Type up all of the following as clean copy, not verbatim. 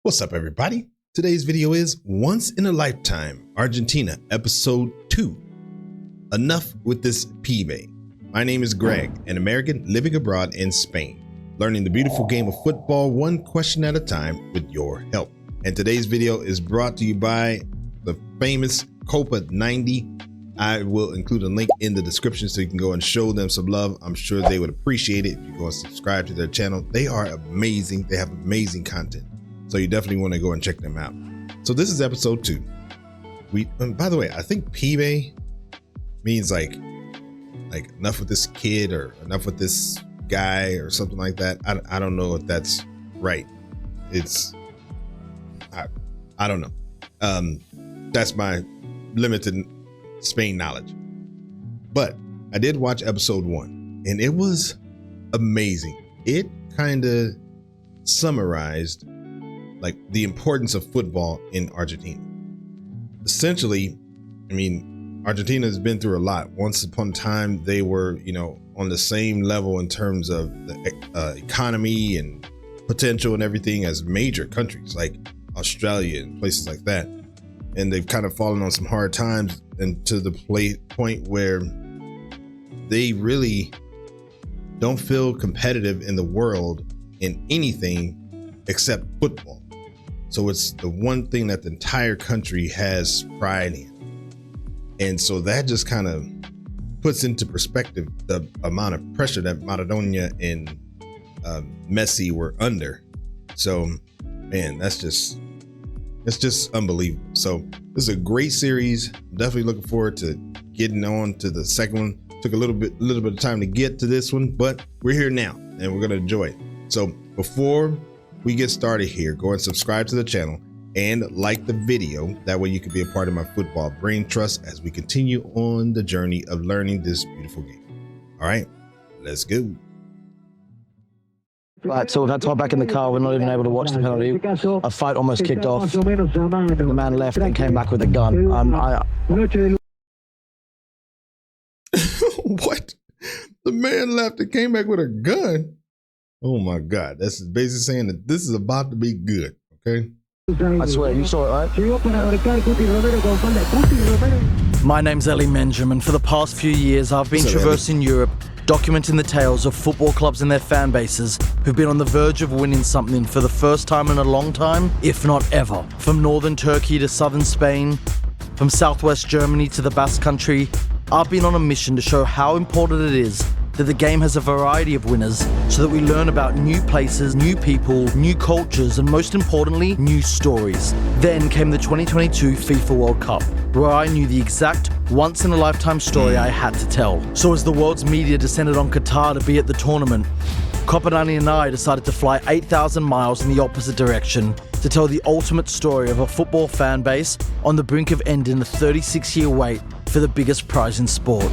What's up, everybody? Today's video is Once in a Lifetime, Argentina, Episode 2. Enough with this Pibe. My name is Greg, an American living abroad in Spain, learning the beautiful game of football one question at a time with your help. And today's video is brought to you by the famous Copa 90. I will include a link in the description so you can go and show them some love. I'm sure they would appreciate it if you go and subscribe to their channel. They are amazing. They have amazing content. So you definitely want to go and check them out. So this is episode 2. By the way, I think Pibe means like enough with this kid or enough with this guy or something like that. I don't know if that's right. I don't know. That's my limited Spain knowledge. But I did watch episode 1 and it was amazing. It kind of summarized like the importance of football in Argentina. Essentially, I mean, Argentina has been through a lot. Once upon a time, they were, on the same level in terms of the economy and potential and everything as major countries like Australia and places like that. And they've kind of fallen on some hard times and to the point where they really don't feel competitive in the world in anything except football. So it's the one thing that the entire country has pride in. And so that just kind of puts into perspective the amount of pressure that Maradona and Messi were under. So, man, it's just unbelievable. So this is a great series. I'm definitely looking forward to getting on to the second one. Took a little bit of time to get to this one, but we're here now and we're going to enjoy it. So before we get started here, go and subscribe to the channel and like the video. That way you can be a part of my football brain trust as we continue on the journey of learning this beautiful game. All right, let's go. Right, so we've had to hop back in the car. We're not even able to watch the penalty. A fight almost kicked off. The man left and came back with a gun. What? The man left and came back with a gun? Oh my God, that's basically saying that this is about to be good, okay? I swear, you saw it, right? My name's Ellie Menjum, and for the past few years, I've been traversing Europe, documenting the tales of football clubs and their fan bases who've been on the verge of winning something for the first time in a long time, if not ever. From northern Turkey to southern Spain, from southwest Germany to the Basque Country, I've been on a mission to show how important it is that the game has a variety of winners so that we learn about new places, new people, new cultures, and most importantly, new stories. Then came the 2022 FIFA World Cup, where I knew the exact once-in-a-lifetime story I had to tell. So as the world's media descended on Qatar to be at the tournament, Copanani and I decided to fly 8,000 miles in the opposite direction to tell the ultimate story of a football fan base on the brink of ending a 36-year wait for the biggest prize in sport.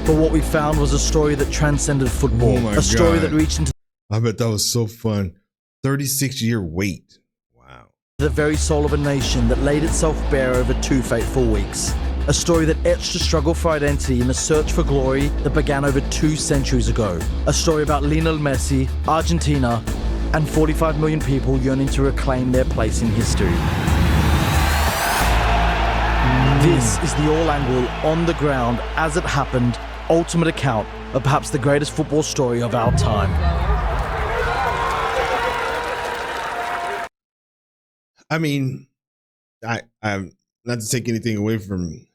But what we found was a story that transcended football, a story that reached into I bet that was so fun. 36-year wait. Wow. The very soul of a nation that laid itself bare over 2 fateful weeks. A story that etched a struggle for identity and a search for glory that began over 2 centuries ago. A story about Lionel Messi, Argentina, and 45 million people yearning to reclaim their place in history. This is the all-angle, on the ground, as it happened, ultimate account of perhaps the greatest football story of our time. I mean, I'm not to take anything away from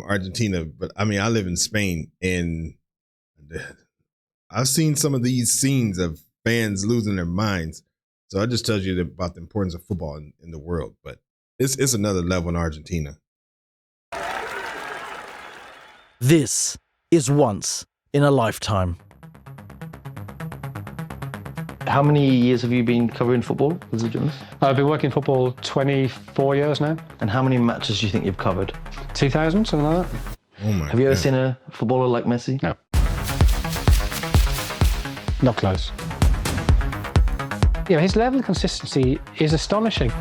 Argentina, but I mean, I live in Spain and I've seen some of these scenes of fans losing their minds. So I just tells you about the importance of football in the world, but it's another level in Argentina. This is Once in a Lifetime. How many years have you been covering football as a journalist? I've been working football 24 years now. And how many matches do you think you've covered? 2,000, something like that. Oh my God. Have you ever seen a footballer like Messi? No. Not close. His level of consistency is astonishing.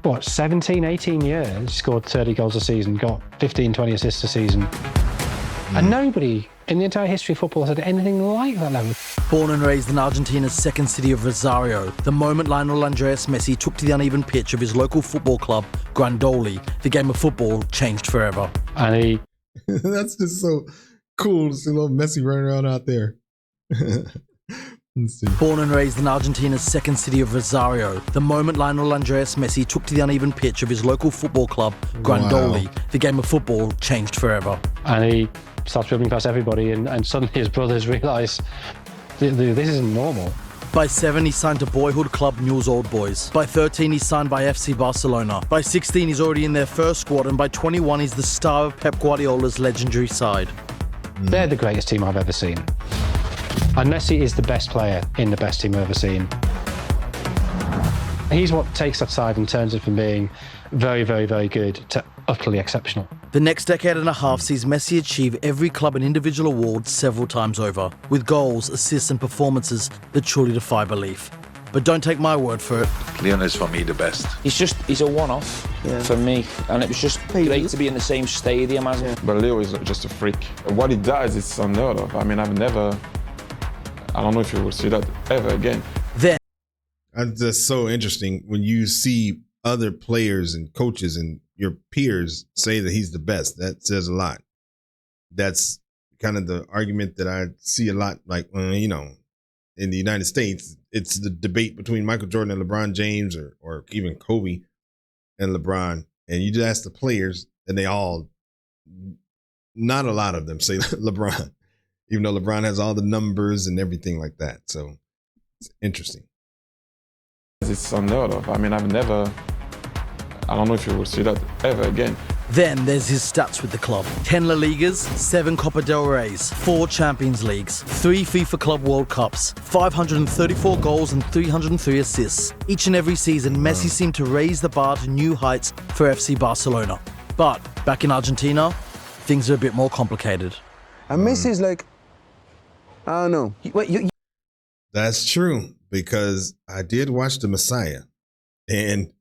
For 17, 18 years, scored 30 goals a season, got 15, 20 assists a season. And nobody in the entire history of football has had anything like that level. Born and raised in Argentina's second city of Rosario, the moment Lionel Andres Messi took to the uneven pitch of his local football club, Grandoli, the game of football changed forever. And he That's just so cool to see little Messi running around out there. Let's see. Born and raised in Argentina's second city of Rosario, the moment Lionel Andres Messi took to the uneven pitch of his local football club, Grandoli, the game of football changed forever. And he starts dribbling past everybody, and suddenly his brothers realise this isn't normal. By 7, he signed to boyhood club Newell's Old Boys. By 13, he's signed by FC Barcelona. By 16, he's already in their first squad, and by 21, he's the star of Pep Guardiola's legendary side. They're the greatest team I've ever seen. And Messi is the best player in the best team I've ever seen. He's what takes that side and turns it from being very, very, very good to utterly exceptional. The next decade and a half sees Messi achieve every club and individual award several times over, with goals, assists and performances that truly defy belief. But don't take my word for it. Lionel is for me the best. He's a one-off for me, and it was just great to be in the same stadium as him. But Leo is just a freak. What he does is unheard of. I mean, I don't know if you will see that ever again. That's just so interesting when you see other players and coaches and your peers say that he's the best. That says a lot. That's kind of the argument that I see a lot, like, you know, in the United States, it's the debate between Michael Jordan and LeBron James, or even Kobe and LeBron. And you just ask the players, and they all, not a lot of them say LeBron, even though LeBron has all the numbers and everything like that. So it's interesting. It's unheard of. I mean, I don't know if you will see that ever again. Then there's his stats with the club. 10 La Ligas, 7 Copa del Reys, 4 Champions Leagues, 3 FIFA Club World Cups, 534 goals and 303 assists. Each and every season, Messi seemed to raise the bar to new heights for FC Barcelona. But back in Argentina, things are a bit more complicated. And Messi is like, I don't know. Wait, That's true, because I did watch The Messiah, and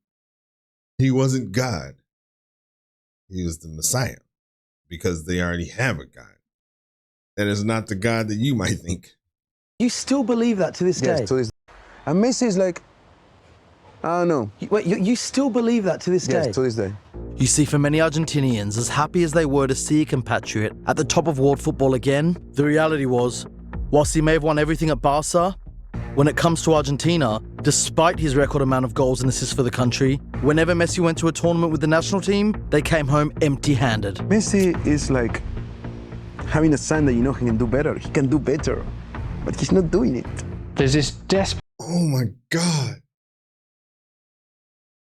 he wasn't God. He was the Messiah, because they already have a God. That is not the God that you might think. You still believe that to this day? Yes, to this day. And Messi is like, I don't know. Wait, you still believe that to this day? Yes, to this day. You see, for many Argentinians, as happy as they were to see a compatriot at the top of world football again, the reality was, whilst he may have won everything at Barca, when it comes to Argentina, despite his record amount of goals and assists for the country, whenever Messi went to a tournament with the national team, they came home empty-handed. Messi is like having a son that you know he can do better. He can do better, but he's not doing it. There's this desperate Oh my God.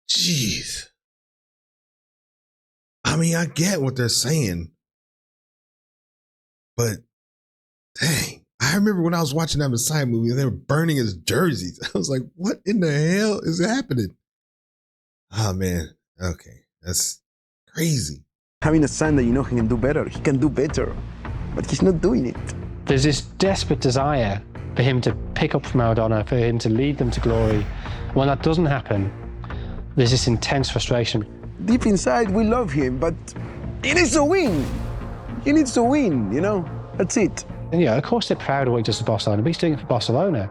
Jeez. I mean, I get what they're saying, but dang. I remember when I was watching that Messiah movie and they were burning his jerseys. I was like, what in the hell is happening? Oh, man. Okay. That's crazy. Having a son that you know he can do better. He can do better, but he's not doing it. There's this desperate desire for him to pick up from Maradona, for him to lead them to glory. When that doesn't happen, there's this intense frustration. Deep inside, we love him, but he needs to win. He needs to win, you know? That's it. And, yeah, of course they're proud of what he does for Barcelona, but he's doing it for Barcelona.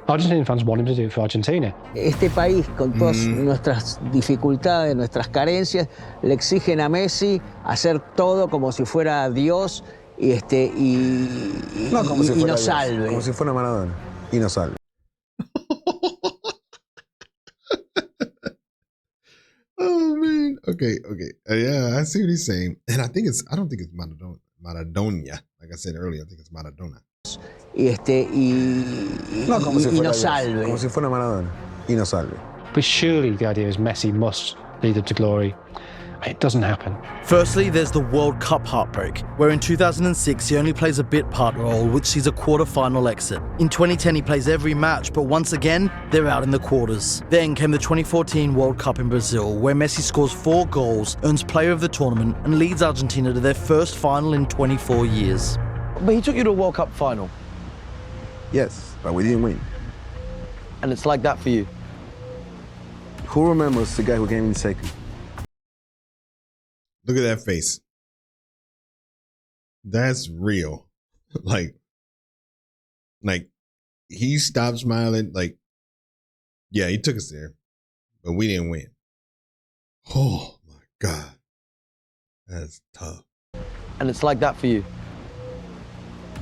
Argentine fans want him to do it for Argentina. Este país, con todas nuestras dificultades, nuestras carencias, le exigen a Messi hacer todo como si fuera Dios y nos salve. Como si fuera Maradona y nos salve. Oh, man. Okay. Yeah, I see what he's saying. And I don't think it's Maradona. Like I said earlier, I think it's Maradona. Y nos salve. Como si fuera Maradona y nos salve. But surely the idea is Messi must lead them to glory. It doesn't happen. Firstly, there's the World Cup heartbreak, where in 2006 he only plays a bit part role, which sees a quarter-final exit. In 2010 he plays every match, but once again, they're out in the quarters. Then came the 2014 World Cup in Brazil, where Messi scores 4 goals, earns player of the tournament, and leads Argentina to their first final in 24 years. But he took you to a World Cup final, Yes, but we didn't win. and it's like that for you. Who remembers the guy who came in second? Look at that face. That's real. like he stopped smiling. Like, yeah, he took us there, but we didn't win. Oh my God. That's tough. And it's like that for you.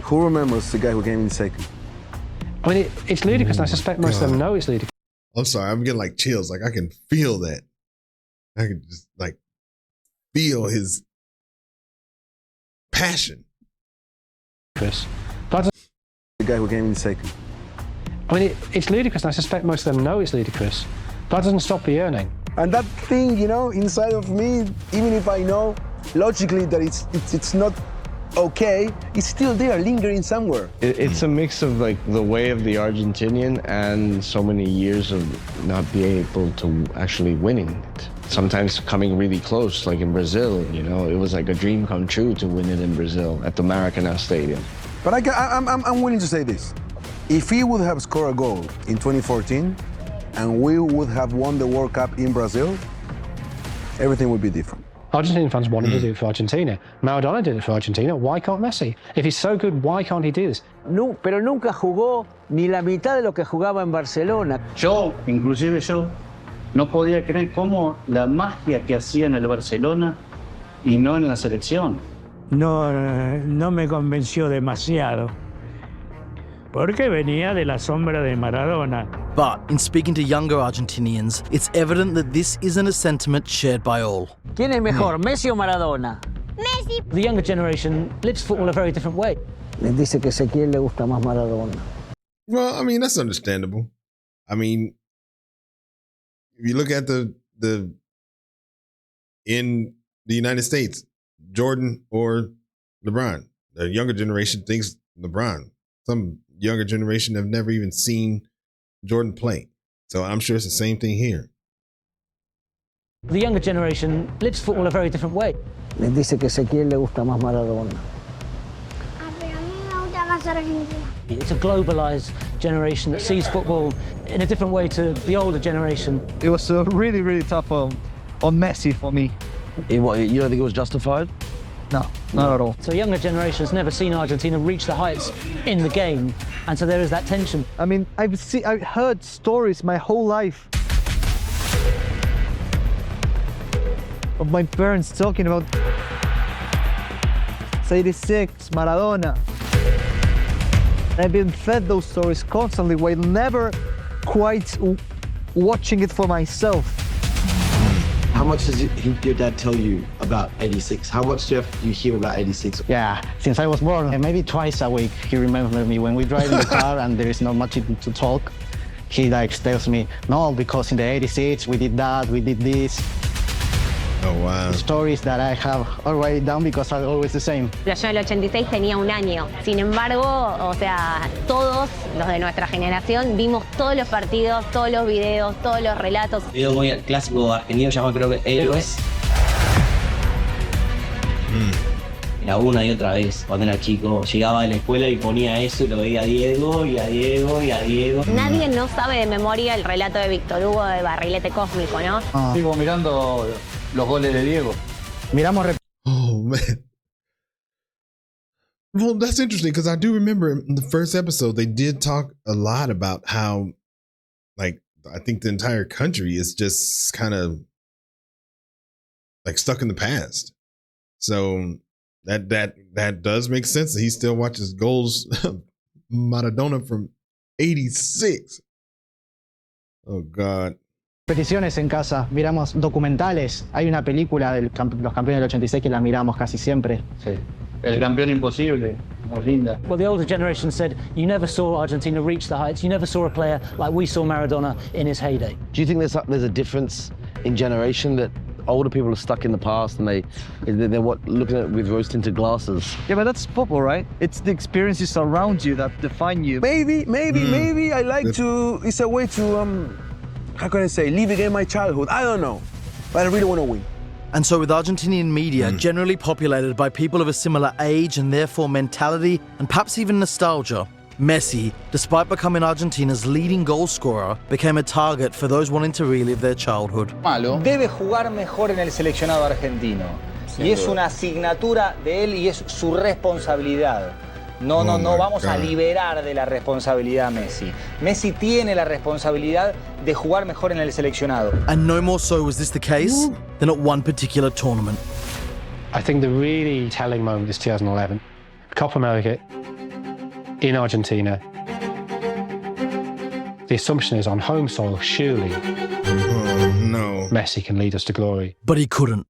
Who remembers the guy who came in second? I mean, it's ludicrous, and I suspect most of them know it's ludicrous. I'm sorry, I'm getting like chills. Like I can feel that. I can just like feel his passion. But The guy who came in second. I mean, it's ludicrous, and I suspect most of them know it's ludicrous. But that doesn't stop the yearning. And that thing, you know, inside of me, even if I know logically that it's not okay, it's still there, lingering somewhere. It's a mix of like the way of the Argentinian and so many years of not being able to actually winning it. Sometimes coming really close, like in Brazil, you know, it was like a dream come true to win it in Brazil at the Maracanã Stadium. But I'm willing to say this. If he would have scored a goal in 2014 and we would have won the World Cup in Brazil, everything would be different. Argentinian fans wanted to do it for Argentina. Maradona did it for Argentina. Why can't Messi? If he's so good, why can't he do this? No, pero nunca jugó ni la mitad de lo que jugaba en Barcelona. Inclusive yo, no podía creer cómo la magia que hacía en el Barcelona y no en la selección. No me convenció demasiado, porque venía de la sombra de Maradona. But in speaking to younger Argentinians, it's evident that this isn't a sentiment shared by all. ¿Quién es mejor, Messi o Maradona? Messi. The younger generation lives football a very different way. Les dice que Ezequiel le gusta más Maradona. Well, I mean, that's understandable. I mean, if you look at in the United States, Jordan or LeBron, the younger generation thinks LeBron. Some younger generation have never even seen Jordan play. So I'm sure it's the same thing here. The younger generation lives football a very different way. Les dice que Ezequiel le gusta más Maradona. Pero a mí me gusta más Argentina. It's a globalized generation that sees football in a different way to the older generation. It was really, really tough on Messi for me. You don't think it was justified? No, not at all. So younger generations never seen Argentina reach the heights in the game, and so there is that tension. I mean, I've heard stories my whole life of my parents talking about 86, Maradona. I've been fed those stories constantly while never quite watching it for myself. How much does your dad tell you about 86? How much do you hear about 86? Yeah, since I was born, maybe twice a week, he remembers me when we drive in the car and there is not much to talk. He like tells me, no, because in the 86 we did that, we did this. Oh, wow. Stories that I have already done because are always the same. Yo en el 86 tenía 1 año. Sin embargo, o sea, todos los de nuestra generación vimos todos los partidos, todos los videos, todos los relatos. Yo voy al clásico argentino, llamado creo que Héroes. Era una y otra vez, cuando era chico. Llegaba a la escuela y ponía eso y lo veía a Diego y a Diego y a Diego. Nadie no sabe de memoria el relato de Víctor Hugo de Barrilete Cósmico, ¿no? Sigo mirando los goles de Diego. Miramos. Oh, man. Well, that's interesting because I do remember in the first episode, they did talk a lot about how, like, I think the entire country is just kind of like stuck in the past. So that does make sense that he still watches goals Maradona from 86. Oh, God. Peticiones en casa, miramos documentales. Hay una película de los campeones del 86 que la miramos casi siempre. Sí. El campeón imposible, muy linda. Well, the older generation said you never saw Argentina reach the heights. You never saw a player like we saw Maradona in his heyday. Do you think there's a difference in generation that older people are stuck in the past and they're looking at it with rose-tinted glasses? Yeah, but that's football, right? It's the experiences around you that define you. Maybe I like to, it's a way to, how can I say, live again my childhood. I don't know, but I really want to win. And so with Argentinian media generally populated by people of a similar age and therefore mentality and perhaps even nostalgia, Messi, despite becoming Argentina's leading goal scorer, became a target for those wanting to relive their childhood. Debe jugar mejor en el seleccionado argentino. Y es una asignatura de él y es su responsabilidad. No vamos a God. liberar de la responsabilidad a Messi. Messi tiene la responsabilidad de jugar mejor en el seleccionado. And no more so was this the case than at one particular tournament. I think the really telling moment is 2011. Copa America in Argentina. The assumption is on home soil, surely no. Messi can lead us to glory. But he couldn't.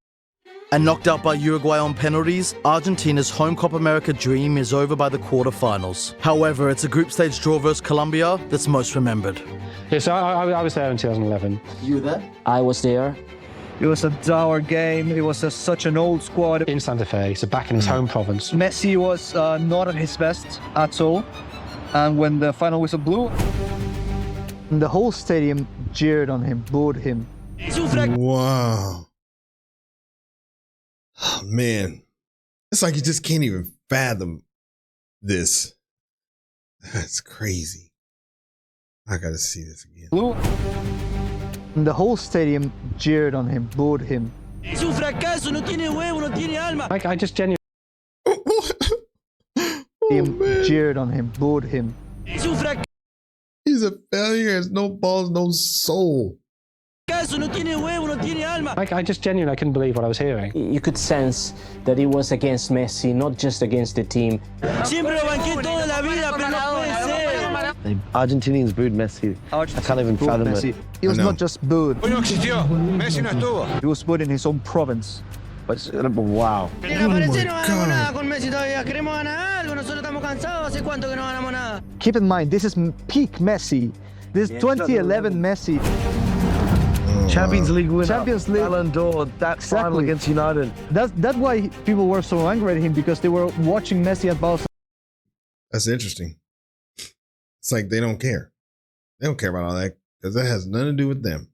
And knocked out by Uruguay on penalties, Argentina's home Copa America dream is over by the quarterfinals. However, it's a group stage draw versus Colombia that's most remembered. Yes, I was there in 2011. You were there? I was there. It was a dour game. It was such an old squad. In Santa Fe, so back in his home province. Messi was not at his best at all. And when the final whistle blew, the whole stadium jeered on him, booed him. Wow. Oh, man. It's like you just can't even fathom this. That's crazy. I gotta see this again. The whole stadium jeered on him, booed him. I just genuinely... jeered on him, booed him. He's a failure, has no balls, no soul. I just genuinely I couldn't believe what I was hearing. You could sense that it was against Messi, not just against the team. The Argentinians booed Messi. I can't even fathom it. He was not just booed. He was booed in his own province. But wow. Keep in mind, this is peak Messi. This is 2011 Messi. Champions League winner, Champions League. Ballon d'Or, that final against United. That's why people were so angry at him, because they were watching Messi at Barcelona. That's interesting. It's like they don't care. They don't care about all that because that has nothing to do with them.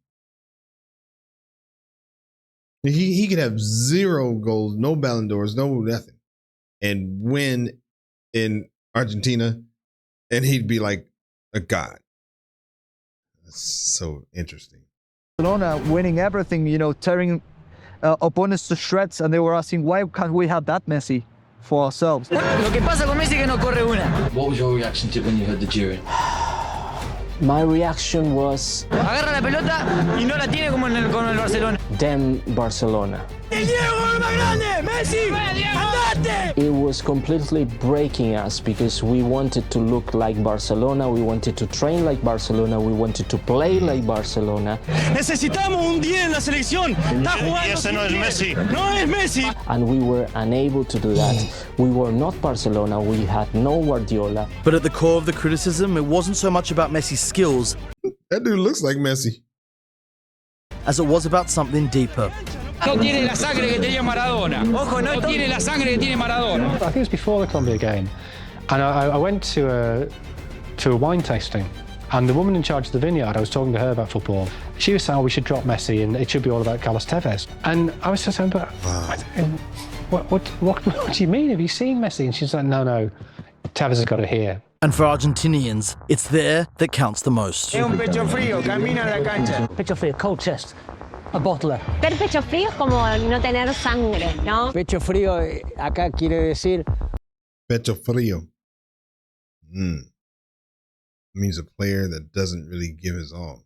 He could have 0 goals, no Ballon d'Ors, no nothing, and win in Argentina, and he'd be like a god. That's so interesting. Barcelona winning everything, tearing opponents to shreds, and they were asking, why can't we have that Messi for ourselves? What was your reaction to when you heard the jeering? My reaction was... Damn Barcelona. It was completely breaking us because we wanted to look like Barcelona, we wanted to train like Barcelona, we wanted to play like Barcelona. Necesitamos un 10 en la selección. Está jugando. Ese no es Messi. No es Messi. And we were unable to do that. We were not Barcelona, we had no Guardiola. But at the core of the criticism, it wasn't so much about Messi's skills. That dude looks like Messi. As it was about something deeper. No tiene la sangre que tenía Maradona. Ojo, no tiene la sangre que tiene Maradona. I think it was before the Colombia game, and I went to a wine tasting, and the woman in charge of the vineyard, I was talking to her about football. She was saying, we should drop Messi and it should be all about Carlos Tevez. And I was just saying, but what do you mean? Have you seen Messi? And she's like, no, Tevez has got it here. And for Argentinians, it's there that counts the most. Es un pecho frío, camina a la cancha. Pecho frío, cold chest, a bottler. Tener pecho frío es como no tener sangre, ¿no? Pecho frío acá quiere decir... Pecho frío. Means a player that doesn't really give his all.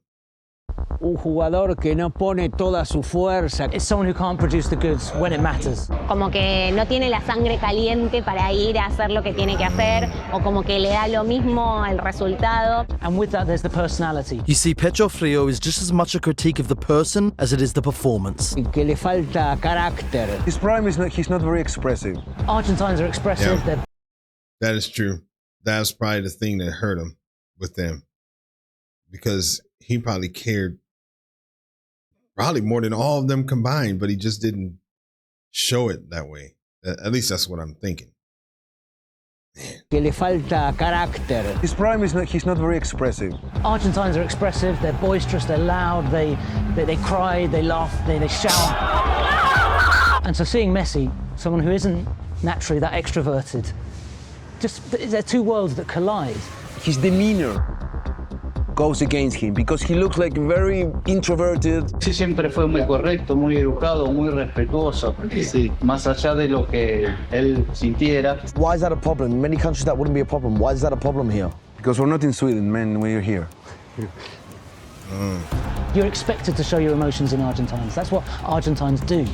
Un jugador que no pone toda su fuerza. It's someone who can't produce the goods when it matters. Como que no tiene la sangre caliente para ir a hacer lo que tiene que hacer, o como que le da lo mismo el resultado. And with that, there's the personality. You see, Pecho Frio is just as much a critique of the person as it is the performance. Que le falta carácter. His prime is he's not very expressive. Argentines are expressive. Yeah. That is true. That's probably the thing that hurt him with them, because he probably cared more than all of them combined, but he just didn't show it that way. At least that's what I'm thinking. Que le falta carácter. His prime is he's not very expressive. Argentines are expressive. They're boisterous. They're loud. They cry. They laugh. They shout. And so seeing Messi, someone who isn't naturally that extroverted, just they're two worlds that collide. His demeanor goes against him because he looks like very introverted. Sí, siempre fue muy correcto, muy educado, muy respetuoso. Sí, más allá de lo que él sintiera. Why is that a problem? In many countries that wouldn't be a problem. Why is that a problem here? Because we're not in Sweden, man, we're here. You're expected to show your emotions in Argentines. That's what Argentines do.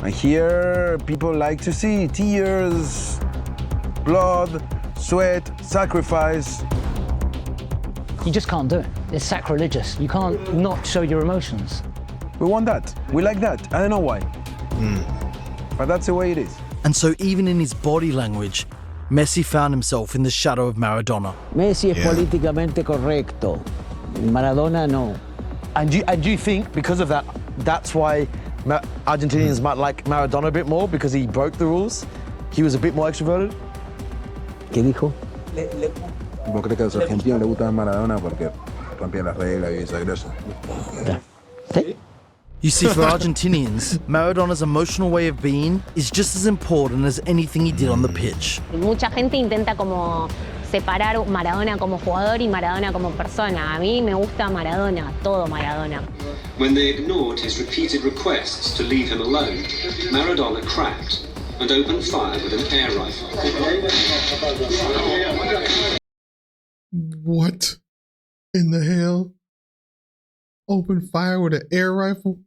And here, people like to see tears, blood, sweat, sacrifice. You just can't do it. It's sacrilegious. You can't not show your emotions. We want that. We like that. I don't know why. But that's the way it is. And so even in his body language, Messi found himself in the shadow of Maradona. Messi es políticamente correcto. Maradona no. And do you think because of that, that's why Argentinians might like Maradona a bit more because he broke the rules? He was a bit more extroverted? ¿Qué dijo? ¿Vos crees que a los argentinos les gusta Maradona porque rompía las reglas y esas cosas? You see, for Argentinians, Maradona's emotional way of being is just as important as anything he did on the pitch. Mucha gente intenta como separar Maradona como jugador y Maradona como persona. A mí me gusta Maradona, todo Maradona. When they ignored his repeated requests to leave him alone, Maradona cracked and opened fire with an air rifle. What in the hell? Open fire with an air rifle?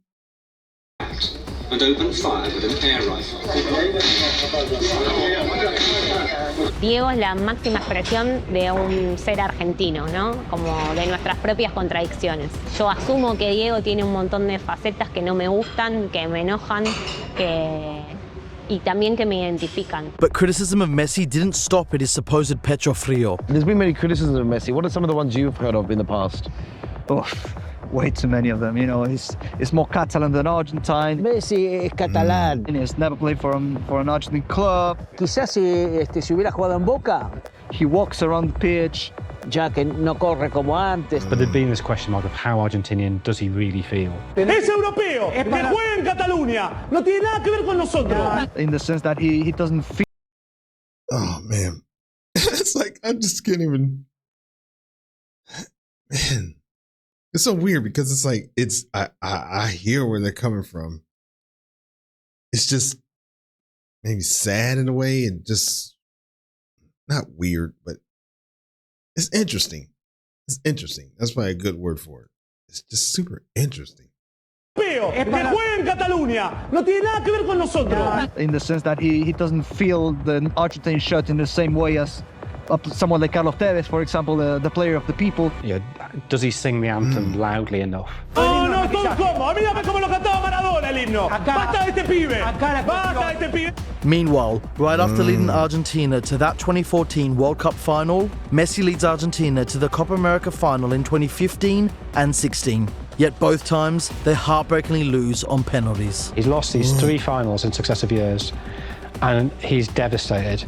And opened fire with an air rifle. Diego es la máxima expresión de un ser argentino, ¿no? Como de nuestras propias contradicciones. Yo asumo que Diego tiene un montón de facetas que no me gustan, que me enojan, y también que me identifican. But criticism of Messi didn't stop at his supposed pecho frio. There's been many criticisms of Messi. What are some of the ones you've heard of in the past? Oh, way too many of them. You know, he's more Catalan than Argentine. Messi es catalán. He's never played for an Argentine club. Quizás si hubiera jugado en Boca. He walks around the pitch. Ya que no corre como antes. But there's been this question mark of how Argentinian does he really feel? Es europeo, que juega en Cataluña, no tiene nada que ver con nosotros. In the sense that he doesn't feel. Oh man, it's like I just can't even. Man, it's so weird because it's like I hear where they're coming from. It's just maybe sad in a way and just not weird, but it's interesting. It's interesting. That's probably a good word for it. It's just super interesting. Europeo, que juega en Cataluña, no tiene nada que ver con nosotros. In the sense that he doesn't feel the Argentine shirt in the same way as someone like Carlos Tevez, for example, the player of the people. Yeah, does he sing the anthem loudly enough? No, todo como. Mírame cómo lo cantaba Maradona el himno. Basta de este pibe. Basta de este pibe. Meanwhile, right after leading Argentina to that 2014 World Cup final, Messi leads Argentina to the Copa America final in 2015 and 16. Yet both times, they heartbreakingly lose on penalties. He's lost these 3 finals in successive years, and he's devastated.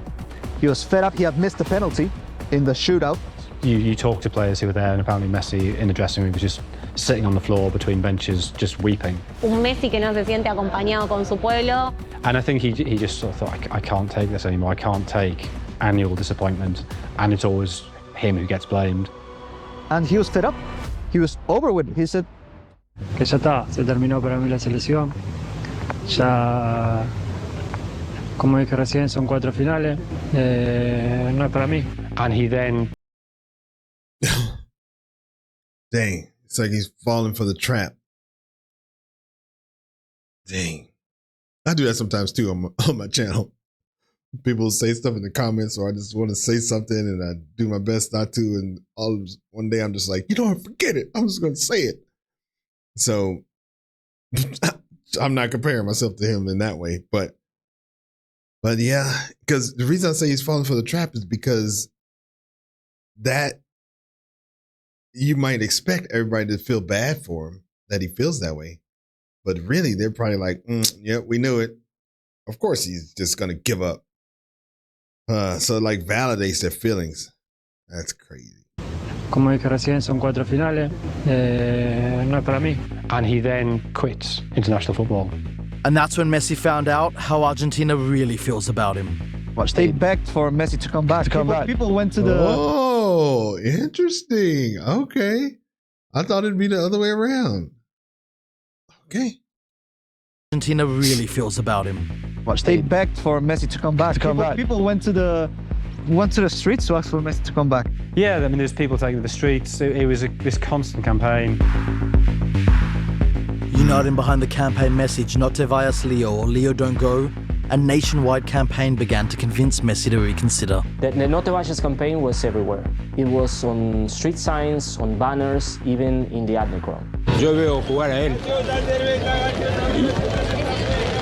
He was fed up. He had missed the penalty in the shootout. You talk to players who were there, and apparently Messi in the dressing room was just sitting on the floor between benches, just weeping. Un Messi que no se siente acompañado con su pueblo. And I think he just sort of thought, I can't take this anymore. I can't take annual disappointment, and it's always him who gets blamed. And he was fed up. He was over with it. He said, Que ya está, se terminó para mí la selección. Ya, como dije recién, son 4 finales. No es para mí. And he then. Dang, it's like he's falling for the trap. Dang. I do that sometimes too on my channel. People say stuff in the comments, or I just want to say something and I do my best not to. And one day I'm just like, you know what, forget it. I'm just going to say it. So I'm not comparing myself to him in that way. But yeah, because the reason I say he's falling for the trap is because that you might expect everybody to feel bad for him, that he feels that way. But really, they're probably like, yeah, we knew it. Of course, he's just going to give up. So it like validates their feelings. That's crazy. Como dije recién, son 4 finales. No es para mí. And he then quits international football. And that's when Messi found out how Argentina really feels about him. They begged for Messi to come back. People went to the Oh, interesting. Okay. I thought it'd be the other way around. Okay. Argentina really feels about him. They begged for Messi to come back. People went to the streets to ask for Messi to come back. Yeah, I mean, there's people taking to the streets. It was this constant campaign. Uniting behind the campaign message, "No te vayas Leo" or "Leo don't go," a nationwide campaign began to convince Messi to reconsider. The No te vayas campaign was everywhere. It was on street signs, on banners, even in the underground. Yo veo jugar a él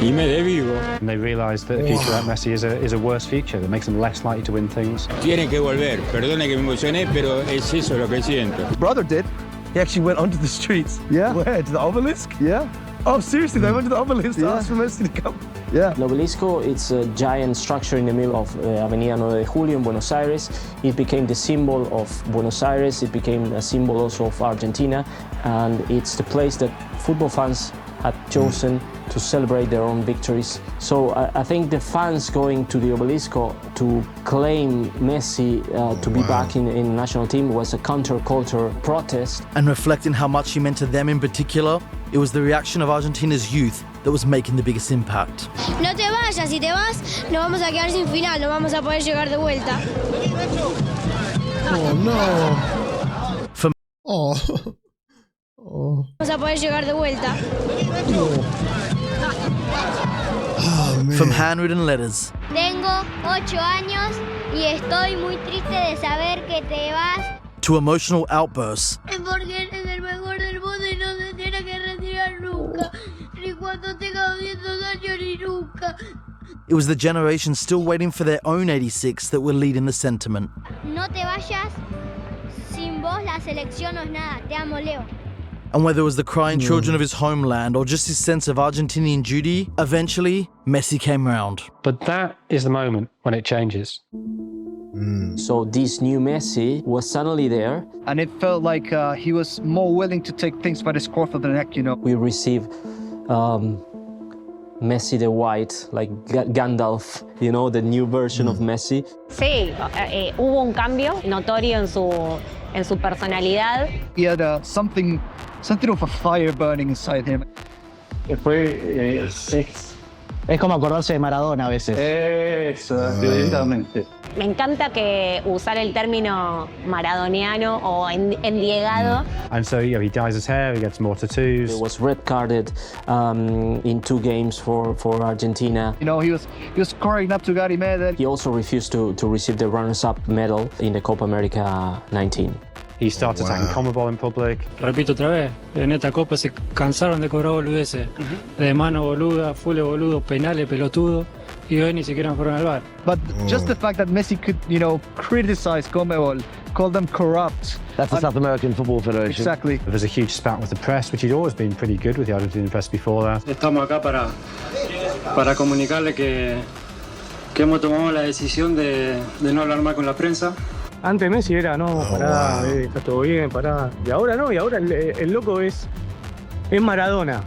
y me desvivo. And they realised that the future at Messi is a worse future that makes them less likely to win things. Tiene que volver. Perdone que me emocioné, pero es eso lo que siento. Brother did. He actually went onto the streets. Yeah. Where? To the obelisk? Yeah. Oh, seriously? They went to the obelisk to ask for Messi to come? Yeah. El obelisco, it's a giant structure in the middle of Avenida 9 de Julio in Buenos Aires. It became the symbol of Buenos Aires. It became a symbol also of Argentina. And it's the place that football fans had chosen to celebrate their own victories. So I think the fans going to the obelisco to claim Messi to be back in the national team was a counterculture protest. And reflecting how much he meant to them in particular, it was the reaction of Argentina's youth that was making the biggest impact. No te vayas, si te vas, nos vamos a quedar sin final, no vamos a poder llegar de vuelta. Oh no. For Oh. Oh. Vamos a poder llegar de vuelta. Oh, man. From handwritten letters Tengo 8 años y estoy muy triste de saber que te vas. to emotional outbursts, Porque eres el mejor del mundo y no se tiene que retirar nunca. Ni cuando tenga 200 años ni nunca. it was the generation still waiting for their own 86 that were leading the sentiment. No te vayas. Sin vos la selección no es nada. Te amo, Leo. And whether it was the crying children of his homeland or just his sense of Argentinian duty, eventually, Messi came round. But that is the moment when it changes. So this new Messi was suddenly there. And it felt like he was more willing to take things by the scruff of the neck, you know. We received Messi the White, like Gandalf, you know, the new version of Messi. Sí, hubo un cambio notorio en su personalidad. He had something of a fire burning inside him. Es como acordarse de Maradona a veces. Eso, directamente. Me encanta que usar el término maradoniano o endiegado. And so, he dyes his hair, he gets more tattoos. He was red carded in 2 games for Argentina. You know, he was crying up to Gary Medel. He also refused to receive the runners-up medal in the Copa America 19. He started attacking CONMEBOL in public. Repito otra vez, en esta copa se cansaron de cobrar boludeces. De mano boluda, full boludo, penales, pelotudo. Y hoy ni siquiera fueron al bar. But just the fact that Messi could, you know, criticize CONMEBOL, call them corrupt. That's the South American Football Federation. Exactly. There was a huge spat with the press, which he'd always been pretty good with the Argentinian press before that. Estamos acá para comunicarle que hemos tomado la decisión de no hablar más con la prensa. Antes Messi era, no, pará, está todo bien, pará. Y ahora no, y ahora el loco es Maradona.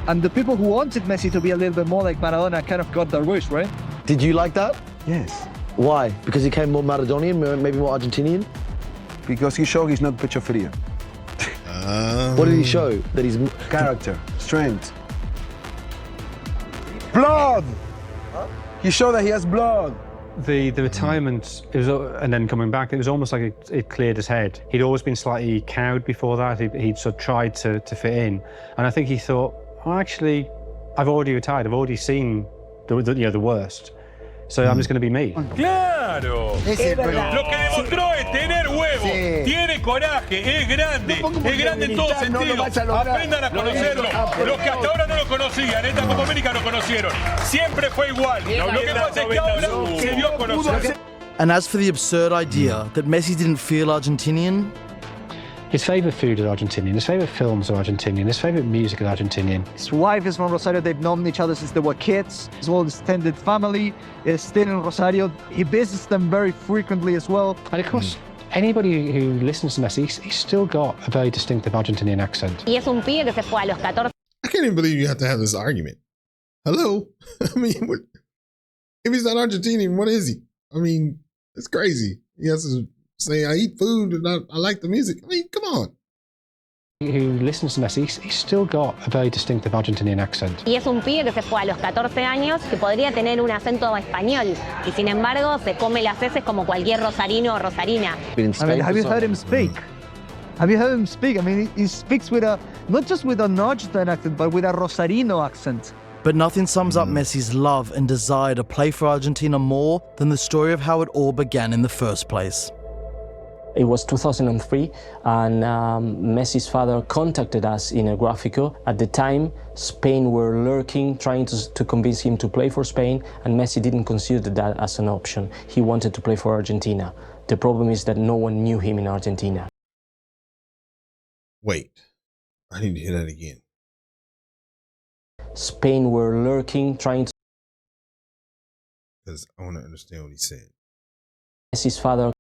And the people who wanted Messi to be a little bit more like Maradona kind of got their wish, right? Did you like that? Yes. Why? Because he came more Maradonian, maybe more Argentinian? Because he showed he's not pecho frío. What did he show? That he's Character, strength. Blood! He showed that he has blood. The retirement, and then coming back, it was almost like it cleared his head. He'd always been slightly cowed before that. He'd sort of tried to fit in. And I think he thought, well, actually, I've already retired. I've already seen the worst. So I'm just going to be me. ¡Claro! Lo que demostró es tener huevo, tiene coraje, es grande en todo sentido. Aprendan a conocerlo. Los que hasta ahora no lo conocían, esta Copa América lo conocieron. Siempre fue igual. Lo que pasa es que ahora se dio a conocer. And as for the absurd idea that Messi didn't feel Argentinian, his favourite food is Argentinian, his favourite films are Argentinian, his favourite music is Argentinian. His wife is from Rosario. They've known each other since they were kids. His whole extended family is still in Rosario. He visits them very frequently as well. And of course, anybody who listens to Messi, he's still got a very distinctive Argentinian accent. Y es un pibe que se fue a los 14. I can't even believe you have to have this argument. Hello? I mean, if he's not Argentinian, what is he? I mean, it's crazy. He has saying I eat food and I like the music. I mean, come on. Who listens to Messi, he's still got a very distinctive Argentinian accent. Y es un pibe que se fue a los 14 años que podría tener un acento español y sin embargo se come las heces como cualquier rosarino o rosarina. I mean, have you heard him speak? Have you heard him speak? I mean, he speaks with not just with an Argentine accent, but with a Rosarino accent. But nothing sums up Messi's love and desire to play for Argentina more than the story of how it all began in the first place. It was 2003, and Messi's father contacted us in a Gráfico. At the time, Spain were lurking, trying to convince him to play for Spain, and Messi didn't consider that as an option. He wanted to play for Argentina. The problem is that no one knew him in Argentina. Wait, I need to hear that again. Spain were lurking, trying to... Because I want to understand what he said. Messi's father...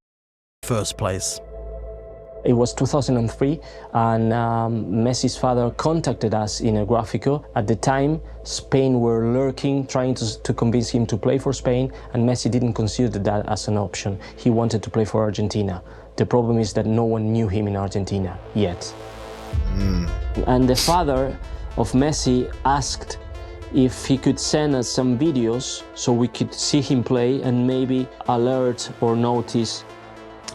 First place. It was 2003, and Messi's father contacted us in a Gráfico. At the time, Spain were lurking, trying to convince him to play for Spain, and Messi didn't consider that as an option. He wanted to play for Argentina. The problem is that no one knew him in Argentina yet. And the father of Messi asked if he could send us some videos so we could see him play and maybe alert or notice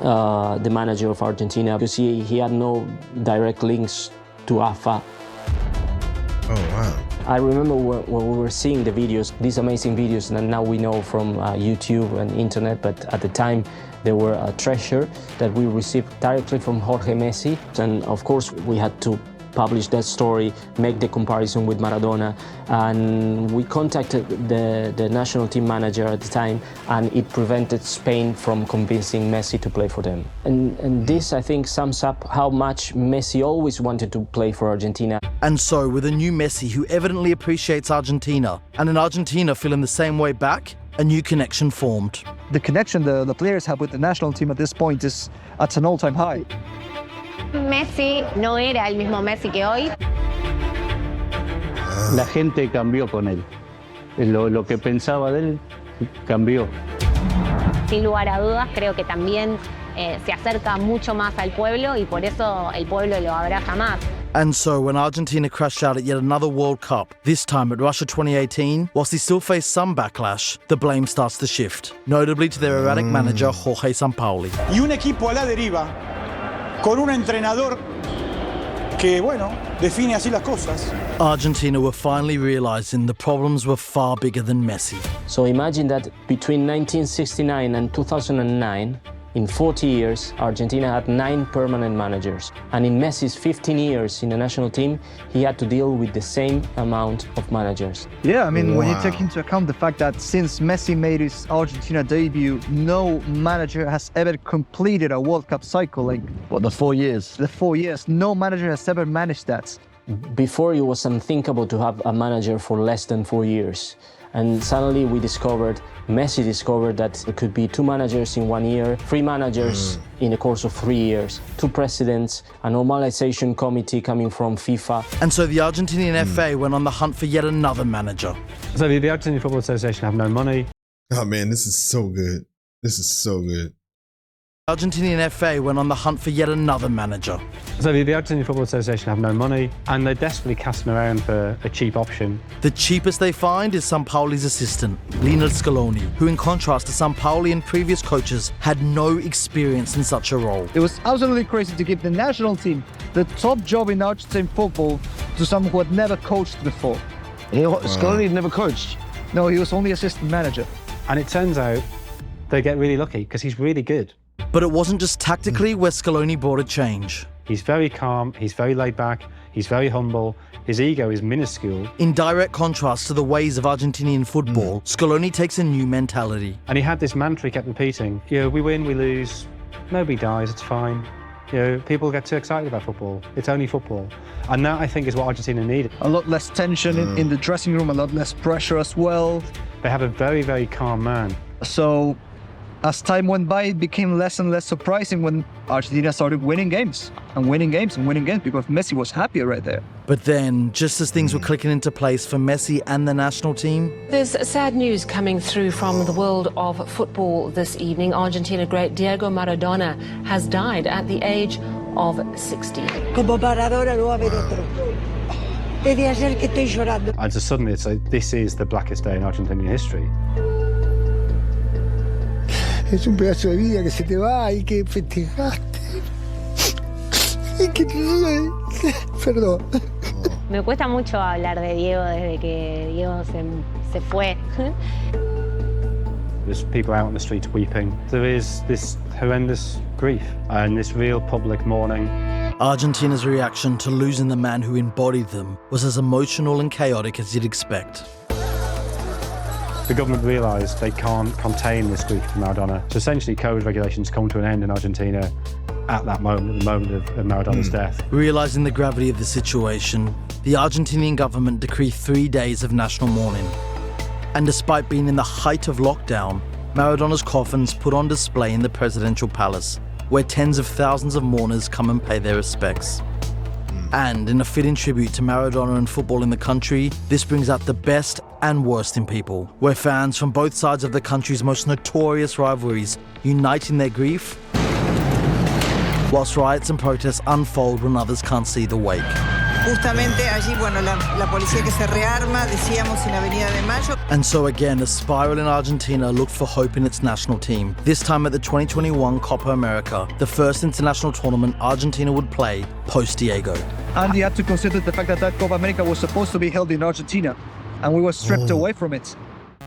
the manager of Argentina, because he had no direct links to AFA. Oh, wow. I remember when we were seeing the videos, these amazing videos, and now we know from YouTube and internet, but at the time they were a treasure that we received directly from Jorge Messi. And of course we had to publish that story, make the comparison with Maradona, and we contacted the national team manager at the time, and it prevented Spain from convincing Messi to play for them. And this, I think, sums up how much Messi always wanted to play for Argentina. And so, with a new Messi who evidently appreciates Argentina, and an Argentina feeling the same way back, a new connection formed. The connection the players have with the national team at this point is at an all-time high. Messi no era el mismo Messi que hoy. La gente cambió con él. Lo que pensaba de él cambió. Sin lugar a dudas, creo que también se acerca mucho más al pueblo y por eso el pueblo lo abraza más. And so, when Argentina crashed out at yet another World Cup, this time at Russia 2018, whilst they still face some backlash, the blame starts to shift, notably to their erratic manager, Jorge Sampaoli. Y un equipo a la deriva, con un entrenador que, bueno, define así las cosas. Argentina were finally realizing the problems were far bigger than Messi. So imagine that between 1969 and 2009, in 40 years, Argentina had 9 permanent managers. And in Messi's 15 years in the national team, he had to deal with the same amount of managers. Yeah, I mean, when you take into account the fact that since Messi made his Argentina debut, no manager has ever completed a World Cup cycle. Like, what, the 4 years? The 4 years. No manager has ever managed that. Before, it was unthinkable to have a manager for less than 4 years. And suddenly Messi discovered that it could be 2 managers in 1 year, 3 managers in the course of 3 years, 2 presidents, a normalization committee coming from FIFA. And so the Argentinian FA went on the hunt for yet another manager. So the Argentinian Football Association have no money. Oh man, this is so good. This is so good. The Argentinian FA went on the hunt for yet another manager. So the Argentinian Football Association have no money, and they're desperately casting around for a cheap option. The cheapest they find is Sampaoli's assistant, Lionel Messi, who in contrast to Sampaoli and previous coaches, had no experience in such a role. It was absolutely crazy to give the national team the top job in Argentine football to someone who had never coached before. Scaloni had never coached? No, he was only assistant manager. And it turns out they get really lucky because he's really good. But it wasn't just tactically where Scaloni brought a change. He's very calm, he's very laid back, he's very humble, his ego is minuscule. In direct contrast to the ways of Argentinian football, Scaloni takes a new mentality. And he had this mantra he kept repeating, we win, we lose, nobody dies, it's fine. People get too excited about football. It's only football. And that, I think, is what Argentina needed. A lot less tension in the dressing room, a lot less pressure as well. They have a very, very calm man. So As time went by, it became less and less surprising when Argentina started winning games and winning games and winning games because Messi was happier right there. But then, just as things were clicking into place for Messi and the national team, there's sad news coming through from the world of football this evening. Argentina great Diego Maradona has died at the age of 60. Como Maradona no va a haber otro. Desde ayer que estoy llorando. And so suddenly it's like, this is the blackest day in Argentinian history. Es un pedazo de vida que se te va y que festejaste. Y que... Perdón. Me cuesta mucho hablar de Diego desde que Diego se fue. There's people out on the streets weeping. There is this horrendous grief and this real public mourning. Argentina's reaction to losing the man who embodied them was as emotional and chaotic as you'd expect. The government realised they can't contain this grief for Maradona. So essentially COVID regulations come to an end in Argentina at that moment, the moment of Maradona's death. Realising the gravity of the situation, the Argentinian government decreed 3 days of national mourning. And despite being in the height of lockdown, Maradona's coffin's put on display in the presidential palace, where tens of thousands of mourners come and pay their respects. And in a fitting tribute to Maradona and football in the country, this brings out the best and worst in people, where fans from both sides of the country's most notorious rivalries unite in their grief, whilst riots and protests unfold when others can't see the wake. Justamente allí, bueno, la policía que se rearma, decíamos en Avenida de Mayo. And so again, a spiral in Argentina looked for hope in its national team. This time at the 2021 Copa America, the first international tournament Argentina would play post-Diego. And you have to consider the fact that that Copa America was supposed to be held in Argentina, and we were stripped away from it.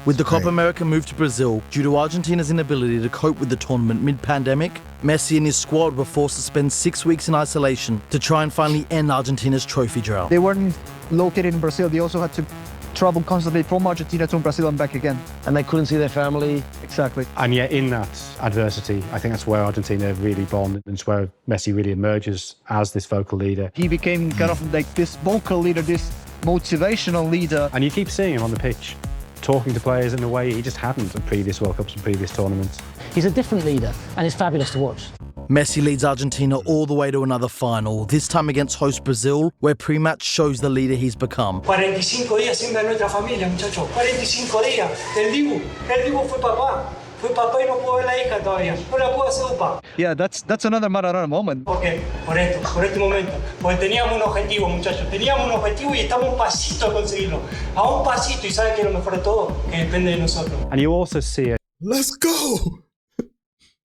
With the Copa America moved to Brazil due to Argentina's inability to cope with the tournament mid-pandemic, Messi and his squad were forced to spend 6 weeks in isolation to try and finally end Argentina's trophy drought. They weren't located in Brazil. They also had to travel constantly from Argentina to Brazil and back again. And they couldn't see their family. Exactly. And yet in that adversity, I think that's where Argentina really bonded, and it's where Messi really emerges as this vocal leader. He became kind of like this vocal leader, this motivational leader. And you keep seeing him on the pitch, talking to players in a way he just hadn't at previous World Cups and previous tournaments. He's a different leader, and it's fabulous to watch. Messi leads Argentina all the way to another final, this time against host Brazil, where pre-match shows the leader he's become. 45 días sin ver nuestra familia, muchachos. 45 días. El Dibu fue papá. Fue papá y no pudo ver la hija todavía. No la pudo hacer upa. Yeah, that's another Maradona moment. ¿Por qué? Por este momento. Porque teníamos un objetivo, muchachos. Teníamos un objetivo y estamos un pasito a conseguirlo. A un pasito, y ¿sabe qué es lo mejor de todo? Que depende de nosotros. And you also see it. Let's go.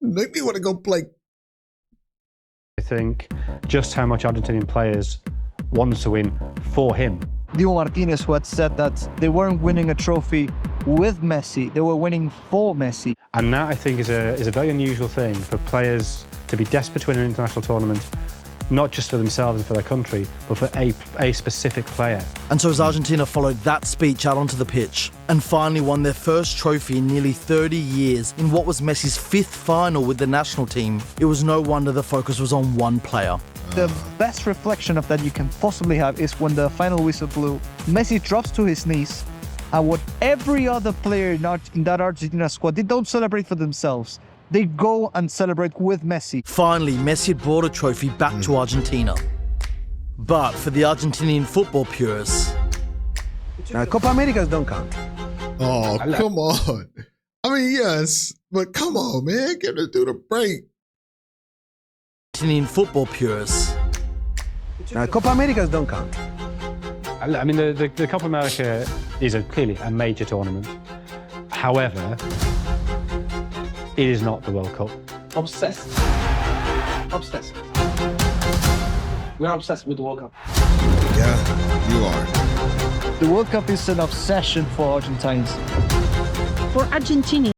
Make me want to go play. I think just how much Argentinian players wanted to win for him. Diego Martinez, who had said that they weren't winning a trophy with Messi, they were winning for Messi. And that, I think, is a very unusual thing for players to be desperate to win an international tournament, not just for themselves and for their country, but for a specific player. And so as Argentina followed that speech out onto the pitch and finally won their first trophy in nearly 30 years in what was Messi's 5th final with the national team, it was no wonder the focus was on one player. The best reflection of that you can possibly have is when the final whistle blew. Messi drops to his knees, and what every other player in that Argentina squad, they don't celebrate for themselves. They go and celebrate with Messi. Finally, Messi had brought a trophy back to Argentina. But for the Argentinian football purists... Copa Americas don't count. Oh, come on. I mean, yes, but come on, man. Give this dude a break. Argentinian football purists... Copa Americas don't count. I mean, the Copa America is clearly a major tournament. However, it is not the World Cup. Obsessed. Obsessed. We're obsessed with the World Cup. Yeah, you are. The World Cup is an obsession for Argentines. For Argentina.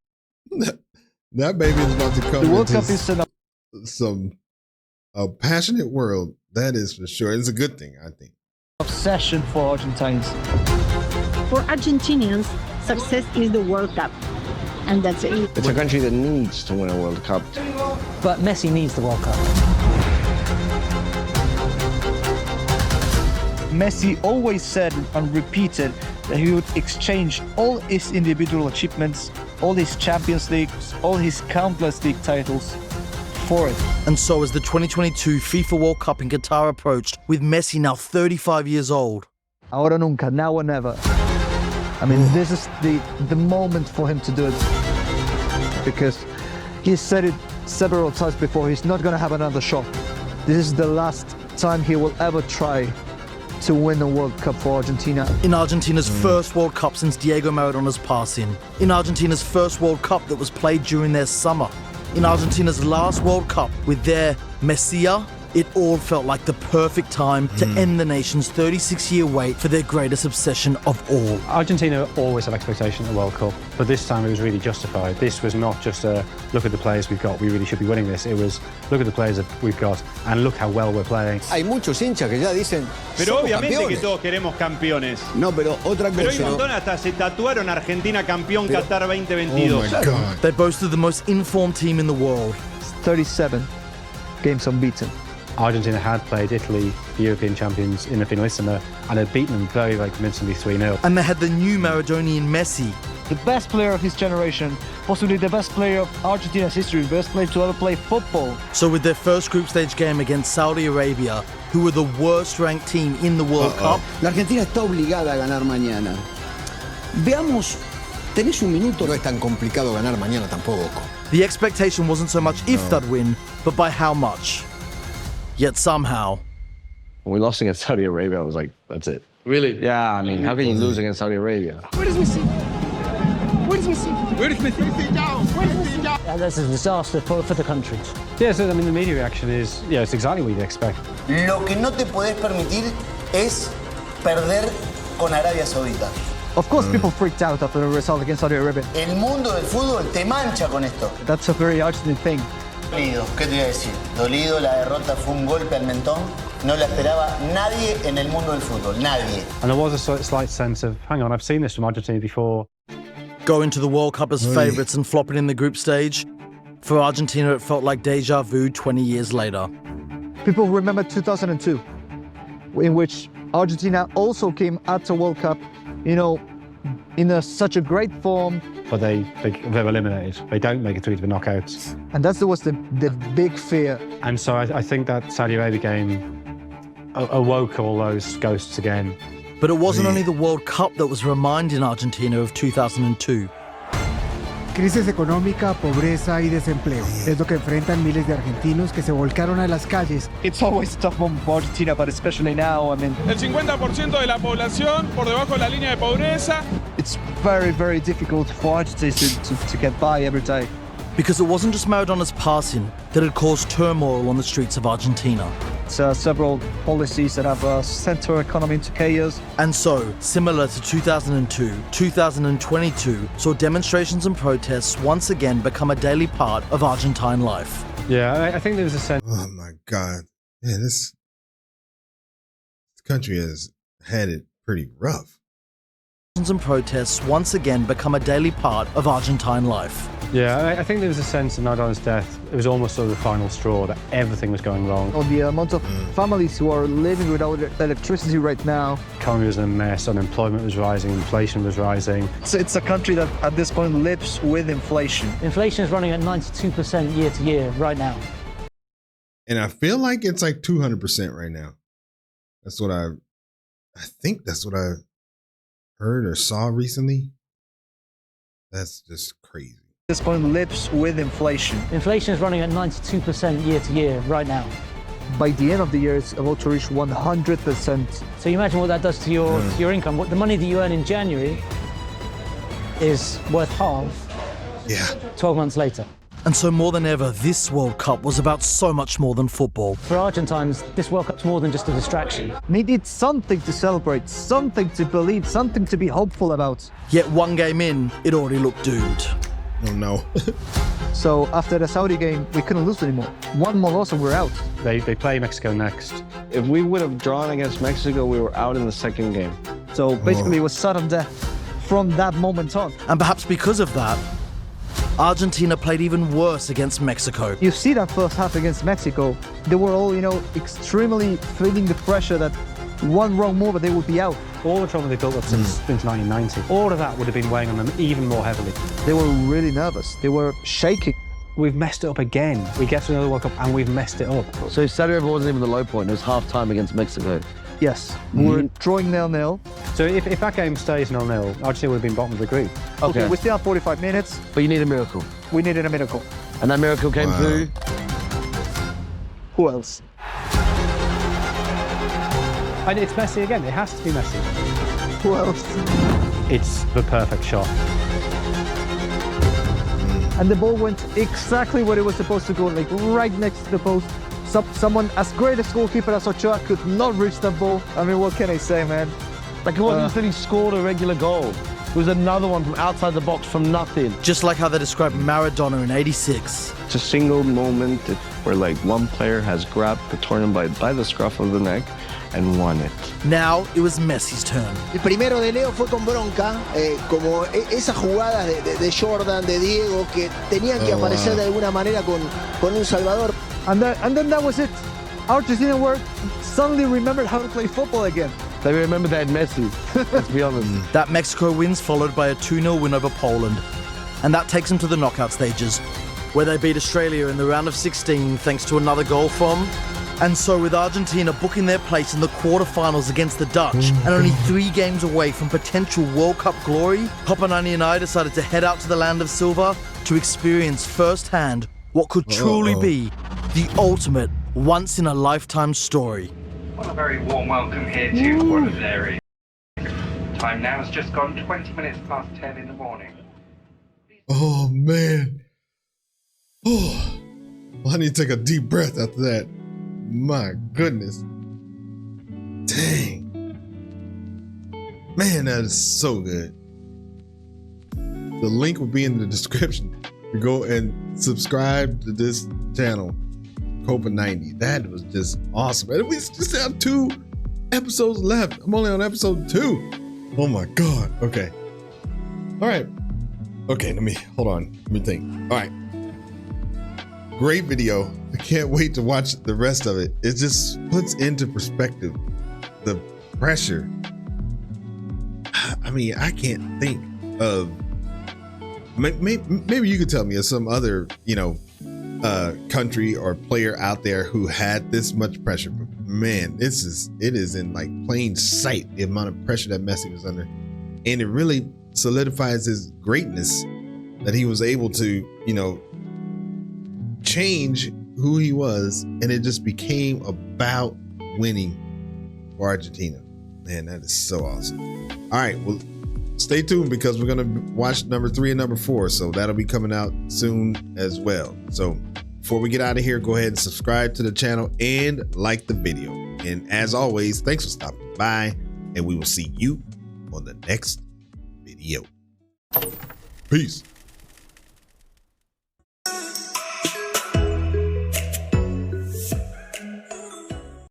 That baby is about to come The World into Cup is a passionate world. That is for sure. It's a good thing, I think. Obsession for Argentines. For Argentinians, success is the World Cup. And that's it. It's a country that needs to win a World Cup. But Messi needs the World Cup. Messi always said and repeated that he would exchange all his individual achievements all his Champions Leagues, all his countless league titles for it. And so as the 2022 FIFA World Cup in Qatar approached, with Messi now 35 years old. Ahora nunca, now or never. I mean, this is the moment for him to do it. Because he's said it several times before, he's not going to have another shot. This is the last time he will ever try to win a World Cup for Argentina. In Argentina's first World Cup since Diego Maradona's passing. In Argentina's first World Cup that was played during their summer. In Argentina's last World Cup with their Messia, it all felt like the perfect time to end the nation's 36-year wait for their greatest obsession of all. Argentina always have expectation at the World Cup, but this time it was really justified. This was not just a look at the players we've got, we really should be winning this. It was look at the players that we've got and look how well we're playing. Hay muchos hinchas que ya dicen, pero somos obviamente campeones. Que todos queremos campeones. No, pero otra cosa. Pero hay un montón hasta se tatuaron Argentina campeón Qatar 2022. Oh my God. They boasted the most informed team in the world. 37 games unbeaten. Argentina had played Italy, the European champions, in the finalissima and had beaten them very, very convincingly 3-0. And they had the new Maradonian Messi. The best player of his generation, possibly the best player of Argentina's history, best player to ever play football. So with their first group stage game against Saudi Arabia, who were the worst ranked team in the World Cup. La Argentina está obligada a ganar mañana. Veamos, tenés un minuto. No es tan complicado ganar mañana tampoco. The expectation wasn't so much if they'd win, but by how much. Yet somehow... When we lost against Saudi Arabia, I was like, that's it. Really? Yeah, I mean, how can you lose against Saudi Arabia? Where does Messi? Where does Messi? Where does Messi? Where does Messi? That's a disaster for the country. Yeah, so I mean, the media reaction is, yeah, it's exactly what you'd expect. Lo que no te podés permitir es perder con Arabia Saudita. Of course, people freaked out after the result against Saudi Arabia. El mundo del fútbol te mancha con esto. That's a very Argentine thing. Dolido, ¿qué te voy a decir? Dolido, la derrota fue un golpe al mentón. No la esperaba nadie en el mundo del fútbol, nadie. And there was a slight sense of, hang on, I've seen this from Argentina before. Going to the World Cup as favourites and flopping in the group stage. For Argentina, it felt like deja vu 20 years later. People remember 2002, in which Argentina also came at the World Cup, you know, in such a great form. But they're eliminated. They don't make it through to the knockouts. And that was the big fear. And so I think that Saudi Arabia game awoke all those ghosts again. But it wasn't only the World Cup that was reminding Argentina of 2002. Crisis económica, pobreza y desempleo es lo que enfrentan miles de argentinos que se volcaron a las calles. It's always a tough moment for Argentina, but especially now, I mean... El 50% de la población por debajo de la línea de pobreza. It's very, very difficult for Argentina to get by every day. Because it wasn't just Maradona's passing that had caused turmoil on the streets of Argentina. Several policies that have sent our economy into chaos. And so, similar to 2002, 2022 saw demonstrations and protests once again become a daily part of Argentine life. Yeah, I think there was a sense... Oh my God. Man, this country has had it pretty rough. And protests once again become a daily part of Argentine life. Yeah, I think there was a sense in Maradona's death, it was almost sort of the final straw, that everything was going wrong. On the amount of families who are living without electricity right now. The economy was in a mess, unemployment was rising, inflation was rising. So it's a country that at this point lives with inflation. Inflation is running at 92% year to year right now. And I feel like it's like 200% right now. That's what I think that's what I heard or saw recently. That's just crazy. At this point lives with inflation. Inflation is running at 92% year to year right now. By the end of the year, it's about to reach 100%. So you imagine what that does to your income. What the money that you earn in January is worth half 12 months later. And so more than ever, this World Cup was about so much more than football. For Argentines, this World Cup's more than just a distraction. Needed something to celebrate, something to believe, something to be hopeful about. Yet one game in, it already looked doomed. Oh no. So after the Saudi game, we couldn't lose anymore. One more loss and we're out. They play Mexico next. If we would have drawn against Mexico, we were out in the second game. So basically it was sudden death from that moment on. And perhaps because of that, Argentina played even worse against Mexico. You see that first half against Mexico, they were all, extremely feeling the pressure that one wrong move and they would be out. all the trauma they built up since 1990, all of that would have been weighing on them even more heavily. They were really nervous. They were shaking. We've messed it up again. We get to another World Cup and we've messed it up. So Saturday wasn't even the low point. It was half-time against Mexico. Yes, we're drawing 0-0. So if that game stays 0-0, Argentina would have been bottom of the group. Okay, we still have 45 minutes. But you need a miracle. We needed a miracle. And that miracle came through. Who else? And it's Messi again. It has to be Messi. Who else? It's the perfect shot. And the ball went exactly where it was supposed to go, like right next to the post. Someone as great a goalkeeper as Ochoa could not reach that ball. I mean, what can I say, man? Like, it wasn't just that he scored a regular goal. It was another one from outside the box from nothing. Just like how they described Maradona in '86. It's a single moment where like one player has grabbed the tournament by the scruff of the neck and won it. Now it was Messi's turn. El primero de Leo fue con bronca, como esas jugadas de Jordan, de Diego, que tenían que aparecer de alguna manera con un salvador. And then that was it. Argentina suddenly remembered how to play football again. They remember they had Messi, let's be honest. That Mexico win's followed by a 2-0 win over Poland. And that takes them to the knockout stages, where they beat Australia in the round of 16 thanks to another goal from. And so with Argentina booking their place in the quarterfinals against the Dutch and only 3 games away from potential World Cup glory, Hopanani and I decided to head out to the land of silver to experience firsthand what could truly be the ultimate once-in-a-lifetime story. Well, a very warm welcome here to Buenos Aires. Time now has just gone 20 minutes past 10 in the morning. Oh, man. Oh, I need to take a deep breath after that. My goodness. Dang. Man, that is so good. The link will be in the description. Go and subscribe to this channel, Copa 90. That was just awesome. And we just have 2 episodes left. I'm only on episode 2. Oh my God. Okay. All right. Okay, hold on. Let me think. All right. Great video. I can't wait to watch the rest of it. It just puts into perspective the pressure. I mean, I can't think of, maybe you could tell me of some other, country or player out there who had this much pressure. But man, it is in like plain sight, the amount of pressure that Messi was under. And it really solidifies his greatness that he was able to, change who he was, and it just became about winning for Argentina. Man, that is so awesome. All right, well, stay tuned because we're gonna watch number 3 and number 4, so that'll be coming out soon as well. So before we get out of here, go ahead and subscribe to the channel and like the video. And as always, thanks for stopping by, and we will see you on the next video. Peace.